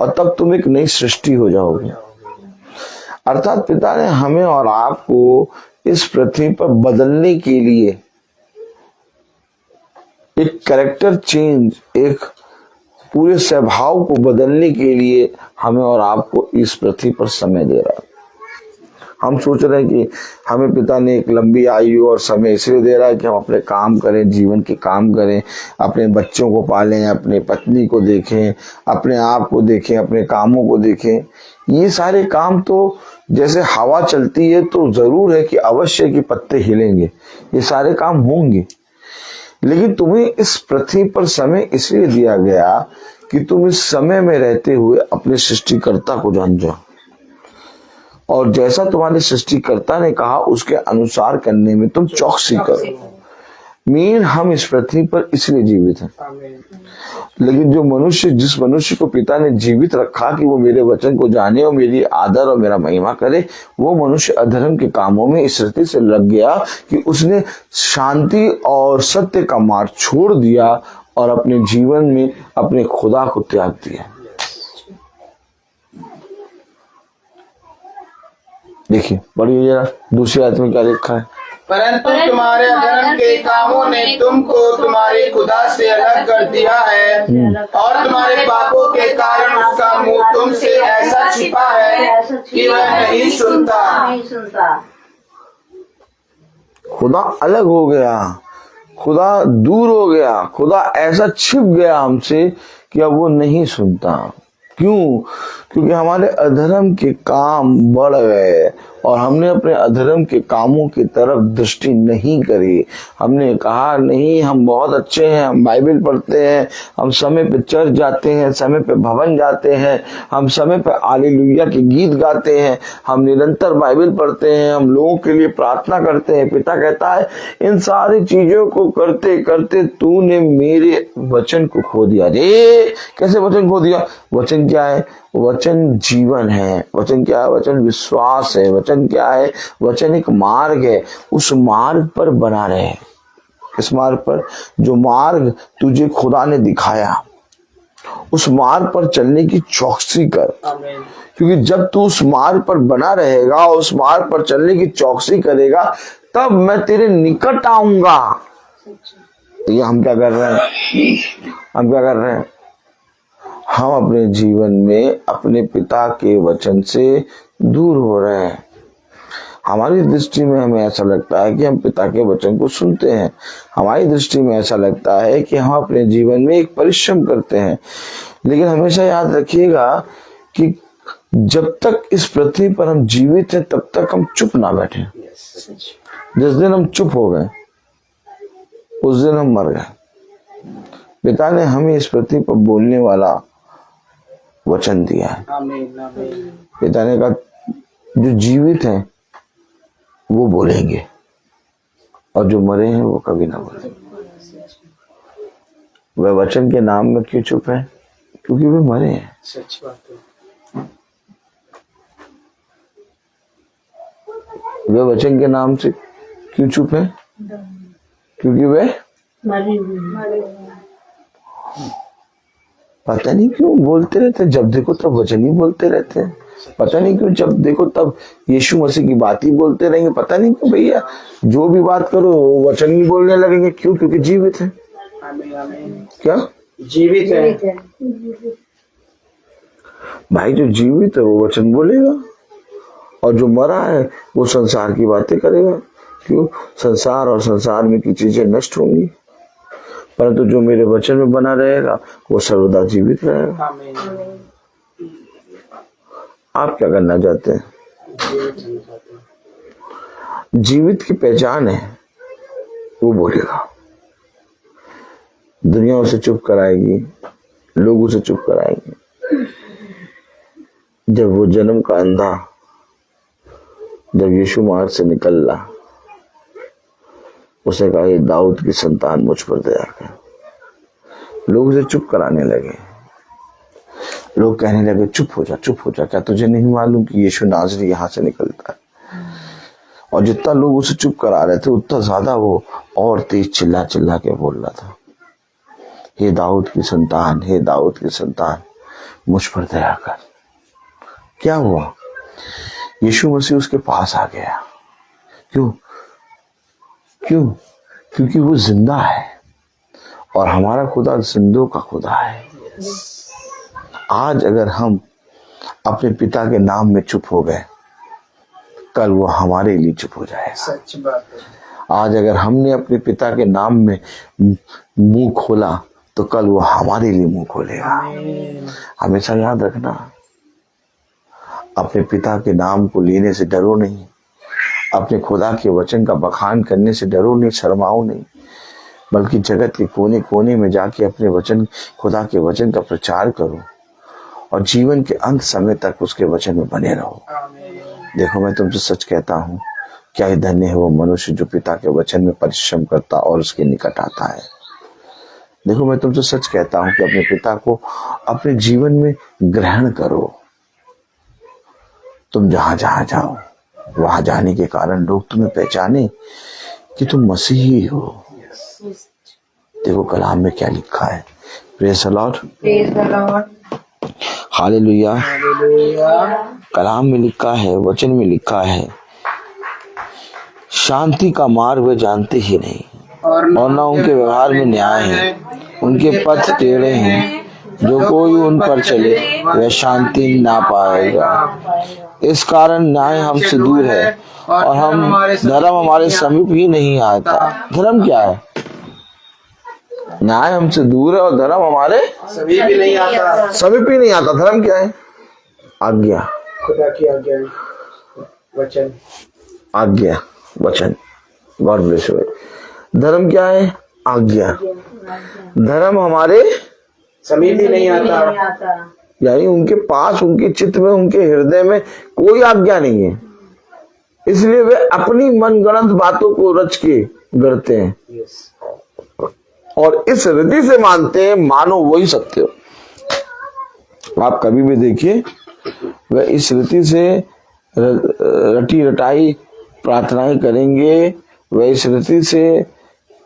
और तब तुम एक नई सृष्टि हो जाओगे। अर्थात पिता ने हमें और आपको इस पृथ्वी पर बदलने के लिए, एक कैरेक्टर चेंज, एक पूरे स्वभाव को बदलने के लिए हमें और आपको इस पृथ्वी पर समय दे रहा है। हम सोच रहे हैं कि हमें पिता ने एक लंबी आयु और समय इसलिए दे रहा है कि हम अपने काम करें, जीवन के काम करें, अपने बच्चों को पालें, अपने पत्नी को देखें, अपने आप को देखें, अपने कामों को देखें। ये सारे काम तो जैसे हवा चलती है तो जरूर है कि अवश्य कि पत्ते हिलेंगे, ये सारे काम होंगे, लेकिन तुम्हें इस पृथ्वी पर समय इसलिए दिया गया कि तुम इस समय में रहते हुए अपने सृष्टिकर्ता को जान जाओ और जैसा तुम्हारे सृष्टिकर्ता ने कहा उसके अनुसार करने में तुम चौकसी करो। मीन हम इस पृथ्वी पर इसलिए जीवित हैं, लेकिन जिस मनुष्य को पिता ने जीवित रखा कि वो मेरे वचन को जाने और मेरी आदर और मेरा महिमा करे, वो मनुष्य अधर्म के कामों में इस रीति से लग गया कि उसने शांति और सत्य का मार्ग छोड़ दिया और अपने जीवन में अपने खुदा को त्याग दिया। देखिए, पढ़िए जरा दूसरी आयत में क्या लिखा है। परंतु तुम्हारे अधर्म के कामों ने तुमको तुम्हारे खुदा से अलग कर दिया है और तुम्हारे पापों के कारण उसका मुंह तुमसे ऐसा छिपा है कि वह नहीं सुनता। खुदा अलग हो गया, खुदा दूर हो गया, खुदा ऐसा छिप गया हमसे कि अब वो नहीं सुनता। क्यों? क्योंकि हमारे अधर्म के काम बढ़ गए और हमने अपने अधर्म के कामों की तरफ दृष्टि नहीं करी। हमने कहा नहीं, हम बहुत अच्छे हैं, हम बाइबल पढ़ते हैं, हम समय पे चर्च जाते हैं, समय पे भवन जाते हैं, हम समय पे हालेलुया के गीत गाते हैं, हम निरंतर बाइबल पढ़ते हैं, हम लोगों के लिए प्रार्थना करते हैं। पिता कहता है इन सारी चीजों को करते करते तूने मेरे वचन को खो दिया। कैसे वचन खो दिया? वचन क्या है? वचन जीवन है। वचन क्या है? वचन विश्वास है। वचन क्या है? वचन एक मार्ग है। उस मार्ग पर बना रहे। इस मार्ग पर, जो मार्ग तुझे खुदा ने दिखाया, उस मार्ग पर चलने की चौकसी कर। क्योंकि जब तू उस मार्ग पर बना रहेगा, उस मार्ग पर चलने की चौकसी करेगा, तब मैं तेरे निकट आऊंगा। ये हम क्या कर रहे हैं? हम क्या कर रहे हैं? हम अपने जीवन में अपने पिता के वचन से दूर हो रहे हैं। हमारी दृष्टि में हमें ऐसा लगता है कि हम पिता के वचन को सुनते हैं, हमारी दृष्टि में ऐसा लगता है कि हम अपने जीवन में एक परिश्रम करते हैं, लेकिन हमेशा याद रखिएगा कि जब तक इस पृथ्वी पर हम जीवित हैं तब तक हम चुप ना बैठे। जिस दिन हम चुप हो गए उस दिन हम मर गए। पिता ने हमें इस पृथ्वी पर बोलने वाला वचन दिया है। आमीन आमीन। पिता ने कहा जो जीवित हैं वो बोलेंगे और जो मरे हैं वो कभी ना बोलेंगे। वह वचन के नाम में क्यों चुप है? क्योंकि वे मरे हैं। सच बात है। वे वचन के नाम से क्यों चुप है? क्योंकि वे मरी हुई पता नहीं क्यों बोलते रहते, जब देखो तब वचन ही बोलते रहते हैं। पता नहीं क्यों जब देखो तब यीशु मसीह की बात ही बोलते रहेंगे। पता नहीं क्यों भैया, जो भी बात करो वचन ही बोलने लगेंगे। क्यों? क्योंकि जीवित है। आमीन आमीन। क्या जीवित है भाई? जो जीवित है वो वचन बोलेगा और जो मरा है वो संसार की बातें करेगा। क्यों? संसार और संसार में की चीजें नष्ट होंगी, परंतु जो मेरे वचन में बना रहेगा वो सर्वदा जीवित रहेगा। आमीन। आप क्या करना चाहते हैं? जीवित होना चाहते हैं। जीवित की पहचान है वो बोलेगा। दुनिया उसे चुप कराएगी, लोग उसे चुप कराएंगे। जब वो जन्म का अंधा, जब यीशु मार्ग से निकला, उसने कहा ये दाऊद की संतान मुझ पर दया कर। लोग उसे चुप कराने लगे। लोग कहने लगे चुप हो जा, चुप हो जा, क्या तुझे नहीं मालूम कि यीशु नाज़री यहाँ से निकलता है? और जितना लोग उसे चुप करा रहे थे उतना ज्यादा वो और तेज चिल्ला चिल्ला के बोल रहा था, हे दाऊद की संतान, हे दाऊद की संतान, मुझ पर दया कर। क्या हुआ? यीशु मसीह उसके पास आ गया। क्यों? क्यों? क्योंकि वो जिंदा है और हमारा खुदा जिंदों का खुदा है। आज अगर हम अपने पिता के नाम में चुप हो गए, कल वो हमारे लिए चुप हो जाएगा। सच बात है। आज अगर हमने अपने पिता के नाम में मुंह खोला तो कल वो हमारे लिए मुंह खोलेगा। हमेशा याद रखना, अपने पिता के नाम को लेने से डरो नहीं, अपने खुदा के वचन का बखान करने से डरो नहीं, शर्माओ नहीं, बल्कि जगत के कोने कोने में जाके अपने वचन, खुदा के वचन का प्रचार करो और जीवन के अंत समय तक उसके वचन में बने रहो। देखो मैं तुमसे सच कहता हूँ, क्या ही धन्य है वो मनुष्य जो पिता के वचन में परिश्रम करता और उसके निकट आता है। देखो मैं तुमसे सच कहता हूँ कि अपने पिता को अपने जीवन में ग्रहण करो। तुम जहां जहां जाओ वहां जाने के कारण लोग तुम्हें पहचाने कि तुम मसीही हो। देखो कलाम में क्या लिखा है। प्रेज़ द लॉर्ड, हालेलुया। कलाम में लिखा है, वचन में लिखा है, शांति का मार्ग वे जानते ही नहीं और न उनके व्यवहार में न्याय है। उनके पथ टेढ़े हैं, जो कोई उन पर चले वह शांति ना पाएगा। इस कारण न्याय हमसे दूर है और धर्म हमारे समीप ही नहीं आता। धर्म क्या है? न्याय हमसे दूर है और धर्म हमारे समीप ही नहीं आता। समीप ही नहीं आता। धर्म क्या है? आज्ञा, खुदा की आज्ञा, वचन, आज्ञा, वचन। God bless you. धर्म क्या है? आज्ञा। धर्म हमारे समीप ही नहीं आता। यानी उनके पास, उनके चित्त में, उनके हृदय में कोई आज्ञा नहीं है, इसलिए वे अपनी मनगढ़ंत बातों को रच के गढ़ते हैं और इस रीति से मानते हैं मानो वही सत्य हो। आप कभी भी देखिए, वह इस रीति से रटी रटाई प्रार्थनाएं करेंगे, वह इस रीति से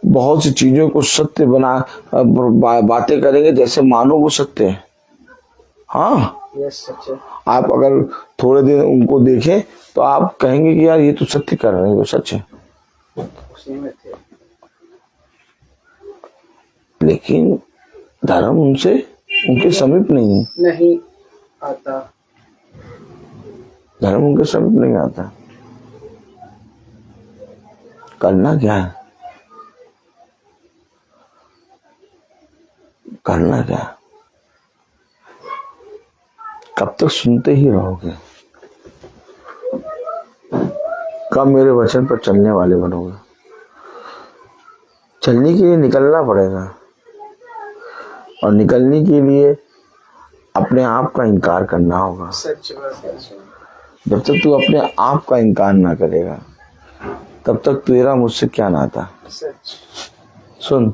बहुत सी चीजों को सत्य बना बातें करेंगे जैसे मानो वो सत्य है। हाँ, सच है। आप अगर थोड़े दिन उनको देखें तो आप कहेंगे कि यार ये तो सत्य कर रहे हैं, वो सच है। लेकिन धर्म उनसे, उनके समीप नहीं आता। धर्म उनके समीप नहीं आता। करना क्या है? करना क्या? कब तक सुनते ही रहोगे? कब मेरे वचन पर चलने वाले बनोगे? चलने के लिए निकलना पड़ेगा और निकलने के लिए अपने आप का इनकार करना होगा। सच बात है। जब तक तू अपने आप का इनकार ना करेगा तब तक तेरा मुझसे क्या नाता। सच। सुन,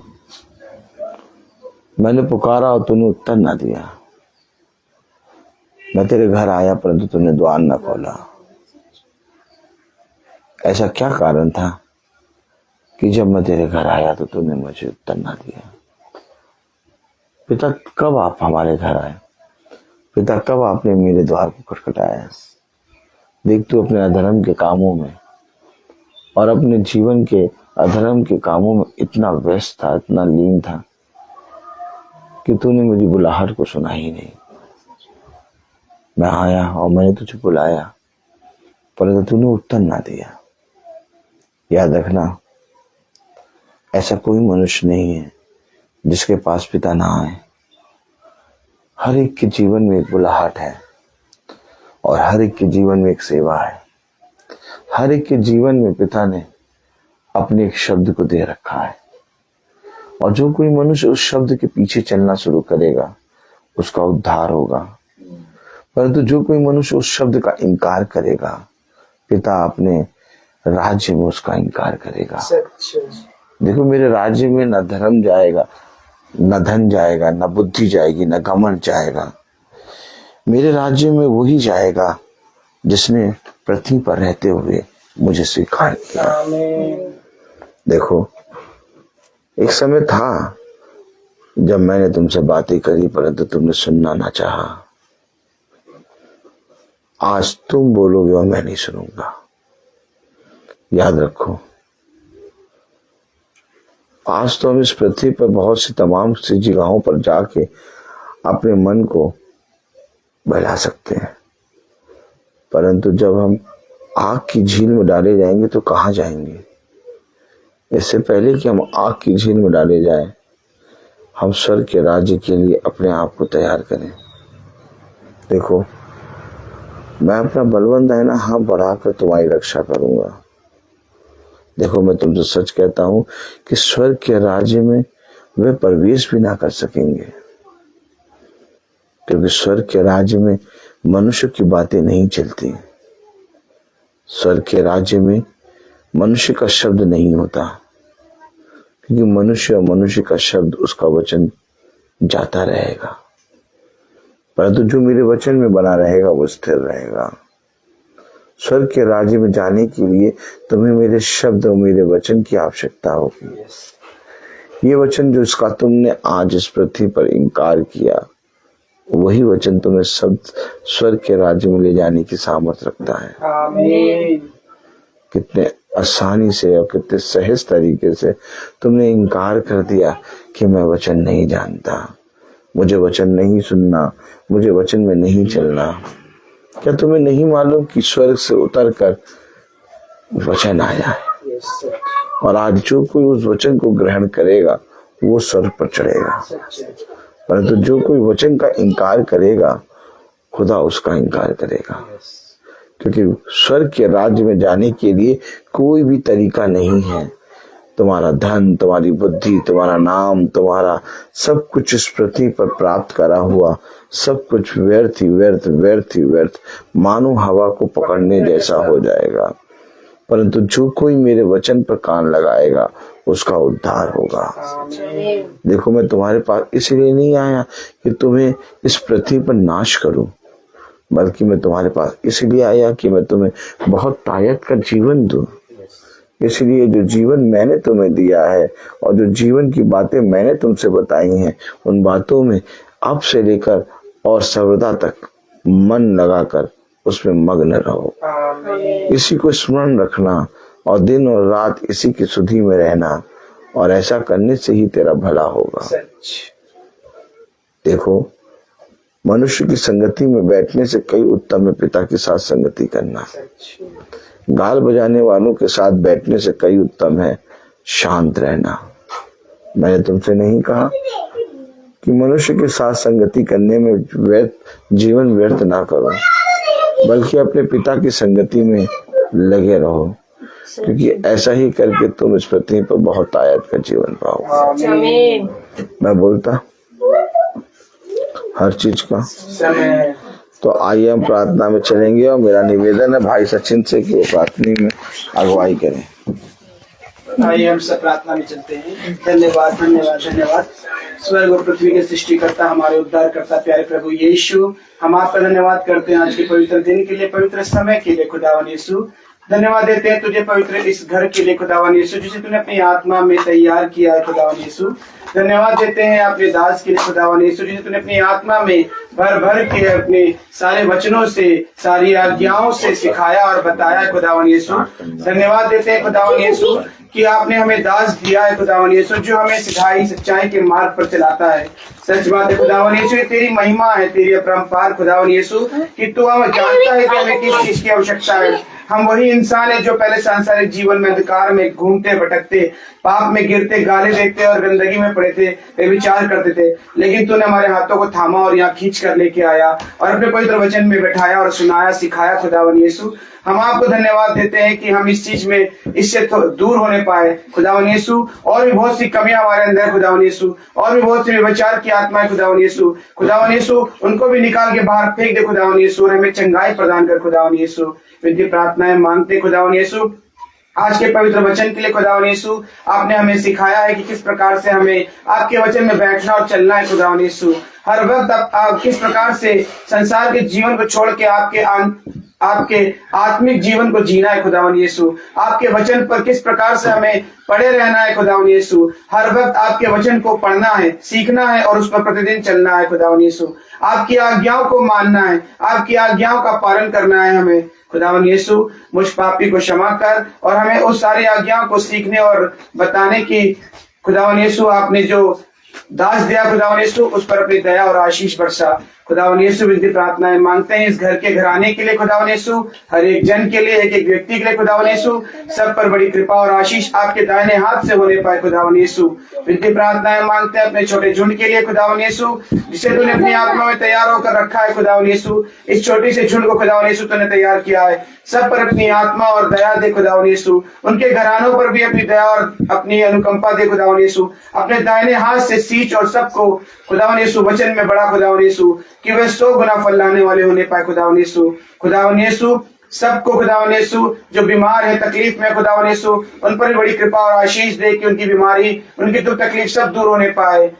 मैंने पुकारा और तूने उत्तर ना दिया। मैं तेरे घर आया परंतु तूने द्वार न खोला। ऐसा क्या कारण था कि जब मैं तेरे घर आया तो तूने मुझे उत्तर ना दिया। पिता, कब आप हमारे घर आए? पिता, कब आपने मेरे द्वार को खटखटाया? देख, तू अपने अधर्म के कामों में और अपने जीवन के अधर्म के कामों में इतना व्यस्त था, इतना लीन था कि तूने मेरी बुलाहट को सुना ही नहीं। मैं आया और मैंने तुझे बुलाया परंतु तूने उत्तर ना दिया। याद रखना, ऐसा कोई मनुष्य नहीं है जिसके पास पिता ना आए। हर एक के जीवन में एक बुलाहट है और हर एक के जीवन में एक सेवा है। हर एक के जीवन में पिता ने अपने एक शब्द को दे रखा है और जो कोई मनुष्य उस शब्द के पीछे चलना शुरू करेगा उसका उद्धार होगा। परंतु जो कोई मनुष्य उस शब्द का इनकार करेगा पिता अपने राज्य में उसका इनकार करेगा। देखो, मेरे राज्य में न धर्म जाएगा, न धन जाएगा, न बुद्धि जाएगी, न घमंड जाएगा। मेरे राज्य में वही जाएगा जिसने पृथ्वी पर रहते हुए मुझे स्वीकार किया। देखो, एक समय था जब मैंने तुमसे बातें करी परंतु तुमने सुनना ना चाहा। आज तुम बोलोगे और मैं नहीं सुनूंगा। याद रखो, आज तो हम इस पृथ्वी पर बहुत सी तमाम सी जगहों पर जाके अपने मन को बहला सकते हैं, परंतु जब हम आग की झील में डाले जाएंगे तो कहाँ जाएंगे? इससे पहले कि हम आग की झील में डाले जाएं, हम स्वर्ग के राज्य के लिए अपने आप को तैयार करें। देखो, मैं अपना बलवंत है ना हाथ बढ़ाकर तुम्हारी रक्षा करूंगा। देखो, मैं तुमसे सच कहता हूं कि स्वर्ग के राज्य में वे प्रवेश भी ना कर सकेंगे, क्योंकि स्वर्ग के राज्य में मनुष्य की बातें नहीं चलती। स्वर्ग के राज्य में मनुष्य का शब्द नहीं होता, क्योंकि मनुष्य और मनुष्य का शब्द, उसका वचन जाता रहेगा, परंतु जो मेरे वचन में बना रहेगा वो स्थिर रहेगा। स्वर्ग के राज्य में जाने के लिए तुम्हें मेरे शब्द और मेरे वचन की आवश्यकता होगी। ये वचन जो इसका तुमने आज इस पृथ्वी पर इनकार किया, वही वचन तुम्हें सब स्वर्ग के राज्य में ले जाने की सामर्थ्य रखता है। आमीन। कितने आसानी से और कितने सहज तरीके से तुमने इनकार कर दिया कि मैं वचन नहीं जानता, मुझे वचन नहीं सुनना, मुझे वचन में नहीं चलना। क्या तुम्हें नहीं मालूम कि स्वर्ग से उतरकर वचन आया है और आज जो कोई उस वचन को ग्रहण करेगा वो स्वर्ग पर चढ़ेगा, परंतु जो कोई वचन का इनकार करेगा खुदा उसका इनकार करेगा। क्योंकि स्वर्ग के राज्य में जाने के लिए कोई भी तरीका नहीं है। तुम्हारा धन, तुम्हारी बुद्धि, तुम्हारा नाम, तुम्हारा सब कुछ इस पृथ्वी पर प्राप्त करा हुआ सब कुछ व्यर्थ ही व्यर्थ, व्यर्थ ही व्यर्थ, मानो हवा को पकड़ने जैसा हो जाएगा। परंतु जो कोई मेरे वचन पर कान लगाएगा उसका उद्धार होगा। देखो, मैं तुम्हारे पास इसलिए नहीं आया कि तुम्हें इस पृथ्वी पर नाश करूं, बल्कि मैं तुम्हारे पास इसलिए आया कि मैं तुम्हें बहुत ताकत का जीवन दूं। इसलिए जो जीवन मैंने तुम्हें दिया है और जो जीवन की बातें मैंने तुमसे बताई हैं, उन बातों में अब से लेकर और सर्वदा तक मन लगाकर उसमें मग्न रहो। इसी को स्मरण रखना और दिन और रात इसी की सुधि में रहना, और ऐसा करने से ही तेरा भला होगा। देखो, मनुष्य की संगति में बैठने से कई उत्तम है पिता के साथ संगति करना। गाल बजाने वालों के साथ बैठने से कई उत्तम है शांत रहना। मैंने तुमसे नहीं कहा कि मनुष्य के साथ संगति करने में जीवन व्यर्थ ना करो, बल्कि अपने पिता की संगति में लगे रहो, क्योंकि ऐसा ही करके तुम इस पृथ्वी पर बहुत आयत का जीवन पाओ। मैं बोलता हर चीज का। समय। तो आइए हम प्रार्थना में चलेंगे और मेरा निवेदन है भाई सचिन से कि वो प्रार्थना में अगुवाई करें। आइए हम सब प्रार्थना में चलते हैं। धन्यवाद धन्यवाद धन्यवाद स्वर्ग और पृथ्वी के सृष्टिकर्ता, हमारे उद्धार करता प्यारे प्रभु यीशु, हम आपका धन्यवाद करते हैं आज के पवित्र दिन के लिए, पवित्र समय के लिए खुदावन यीशु। धन्यवाद देते हैं तुझे पवित्र इस घर के लिए खुदावन यीशु, जिसे तूने अपनी आत्मा में तैयार किया है खुदावन यीशु। धन्यवाद देते हैं अपने दास के लिए खुदावन यीशु, जिसे तूने अपनी आत्मा में भर भर के अपने सारे वचनों से, सारी आज्ञाओं से सिखाया और बताया खुदावन यीशु। धन्यवाद देते हैं खुदावन यीशु कि आपने हमें दास दिया है खुदावन यीशु, जो हमें सिखाई सच्चाई के मार्ग पर चलाता है। सच बात है खुदावन यीशु, ये तेरी महिमा है, तेरी अपरंपार खुदावन यीशु, कि तू हमें जानता है कि हमें किस चीज की आवश्यकता है। हम वही इंसान है जो पहले सांसारिक जीवन में अंधकार में घूमते भटकते, पाप में गिरते, गाली देखते और गंदगी में पड़े थे, व्यभिचार करते थे, लेकिन तूने हमारे हाथों को थामा और यहाँ खींच कर लेके आया और अपने पवित्र वचन में बैठाया और सुनाया, सिखाया खुदावन यीशु। हम आपको धन्यवाद देते हैं कि हम इस चीज में इससे दूर होने पाए खुदावन यीशु। और भी बहुत सी कमियां हमारे अंदर खुदावन यीशु, और भी बहुत सी व्यभिचार की आत्माएं खुदावन यीशु, खुदावन यीशु उनको भी निकाल के बाहर फेंक दे खुदावन यीशु, और हमें चंगाई प्रदान कर खुदावन यीशु। विनती प्रार्थनाएं मांगते खुदावन यीशु आज के पवित्र वचन के लिए खुदावन यीशु। आपने हमें सिखाया है कि किस प्रकार से हमें आपके वचन में बैठना और चलना है खुदावन यीशु। हर वक्त आप किस प्रकार से संसार के जीवन को छोड़ के आपके आत्मिक जीवन को जीना है खुदावन यीशु। आपके वचन पर किस प्रकार से हमें पढ़े रहना है खुदावन यीशु। हर वक्त आपके वचन को पढ़ना है, सीखना है और उस पर प्रतिदिन चलना है खुदावन यीशु। आपकी आज्ञाओं को मानना है, आपकी आज्ञाओं का पालन करना है हमें खुदावन यीशु। मुझ पापी को क्षमा कर और हमें उस सारी आज्ञाओं को सीखने और बताने की खुदावन यीशु आपने जो दास दिया खुदावन यीशु, उस पर अपनी दया और आशीष बरसा खुदावन यीशु। विनती प्रार्थनाएं मांगते हैं इस घर के घराने के लिए खुदावन यीशु, हर एक जन के लिए, एक एक व्यक्ति के लिए खुदावन यीशु। सब पर बड़ी कृपा और आशीष आपके दाहिने हाथ से होने पाए खुदावन यीशु। विनती प्रार्थनाएं मांगते हैं अपने छोटे झुंड के लिए खुदावन यीशु, जिसे तूने अपनी आत्मा में तैयार होकर रखा है खुदावन यीशु। इस छोटी से झुंड को खुदावन यीशु तूने तैयार किया है। सब पर अपनी आत्मा और दया दे खुदावन यीशु। उनके घरानों पर भी अपनी दया और अपनी अनुकंपा दे खुदावन यीशु। अपने दाहिने हाथ से सींच और सबको खुदावन यीशु वचन में बड़ा खुदावन यीशु, कि वे 100 गुना फल लाने वाले होने पाए खुदावन यीशु। खुदावन यीशु सबको खुदावन यीशु जो बीमार है, तकलीफ में खुदावन यीशु, उन पर भी बड़ी कृपा और आशीष दे कि उनकी बीमारी, उनकी दुख तकलीफ सब दूर होने पाए।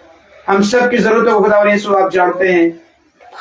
हम सब की जरूरतों को खुदावन यीशु आप जानते हैं,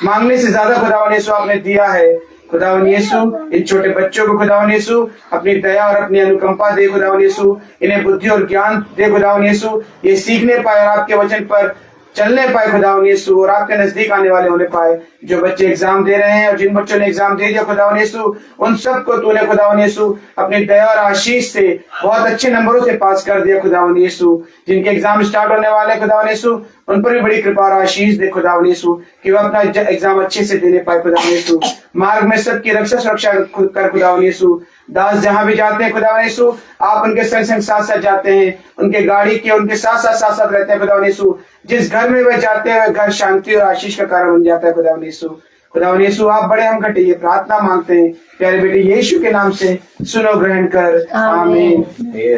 मांगने से ज्यादा खुदावन यीशु आपने दिया है खुदावन यीशु। इन छोटे बच्चों को खुदावन यीशु अपनी दया और अपनी अनुकंपा दे खुदावन यीशु। इन्हें बुद्धि और ज्ञान दे खुदावन यीशु, ये सीखने पाए और आपके वचन पर चलने पाए खुदावन यीशु, और आपके नजदीक आने वाले होने पाए। जो बच्चे एग्जाम दे रहे हैं और जिन बच्चों ने एग्जाम दे दिया खुदावन यीशु, उन सबको तूने खुदावन यीशु अपनी दया और आशीष से बहुत अच्छे नंबरों से पास कर दिया खुदावन यीशु। जिनके एग्जाम स्टार्ट होने वाले खुदावन यीशु, उन पर भी बड़ी कृपा और आशीष दे खुदावन यीशु, कि वह अपना एग्जाम अच्छे से देने पाए खुदावन यीशु। मार्ग में सबकी रक्षा सुरक्षा कर खुदावन यीशु। दास जहां भी जाते हैं खुदावन यीशु, आप उनके संग संग साथ साथ जाते हैं, उनके गाड़ी के उनके साथ साथ रहते हैं खुदावन यीशु। जिस घर में वह जाते हैं वह घर शांति और आशीष का कारण बन जाता है खुदावन यीशु। खुदावन यीशु आप बड़े हम घटे, ये प्रार्थना मांगते हैं प्यारे बेटे यीशु के नाम से, सुनो ग्रहण कर, आमीन।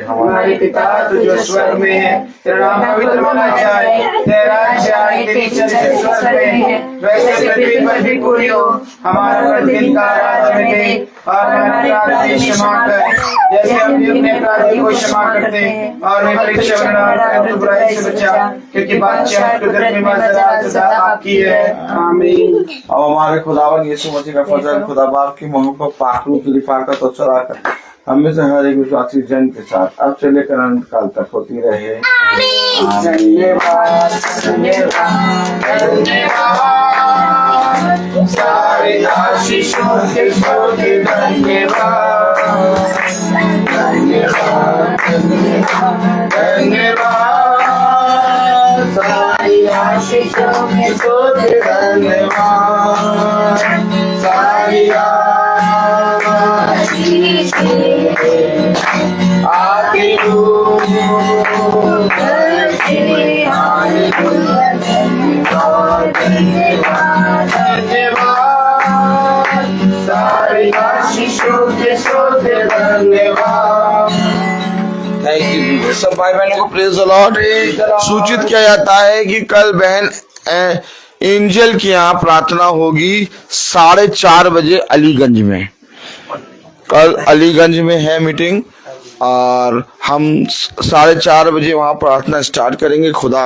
हमारे पिता तू जो स्वर्ग में है, तेरा नाम पवित्र माना जाए, तेरा राज्य आए, तेरी इच्छा जैसे स्वर्ग में है वैसे पृथ्वी पर भी पूरी हो। हमारा प्रतिदिन का आहार हमें दे और हमारे अपराध क्षमा कर, जैसे हम भी अपने अपराधी को क्षमा करते हैं, और हमें परीक्षा में न डाल, तू बुराई से बचा, क्योंकि बादशाह कुदरत में सदा आपकी है, आमीन। अब हमारे खुदावन यीशु मसीह का फजल खुदा बाप की महबूब को पाक रूप से दिफा कर तो चला कर हमें से हर एक विश्वासी जन के साथ अब से लेकर अनंत काल तक होती रहे, धन्यवाद सारे आशीषों के धन्यवाद, धन्यवाद सारी आशीषों के धन्यवाद, सारी आके सारी आशीषों के धन्यवाद। Thank you. सब भाई बहनों को प्रेज द लॉर्ड। सूचित किया जाता है कि कल बहन एंजल के यहाँ प्रार्थना होगी 4:30 बजे अलीगंज में। कल अलीगंज में है मीटिंग और हम 4:30 बजे वहां प्रार्थना स्टार्ट करेंगे। खुदा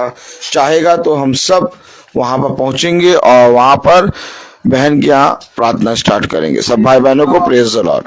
चाहेगा तो हम सब वहां पर पहुंचेंगे और वहां पर बहन के यहाँ प्रार्थना स्टार्ट करेंगे। सब भाई बहनों को प्रेज द लॉर्ड।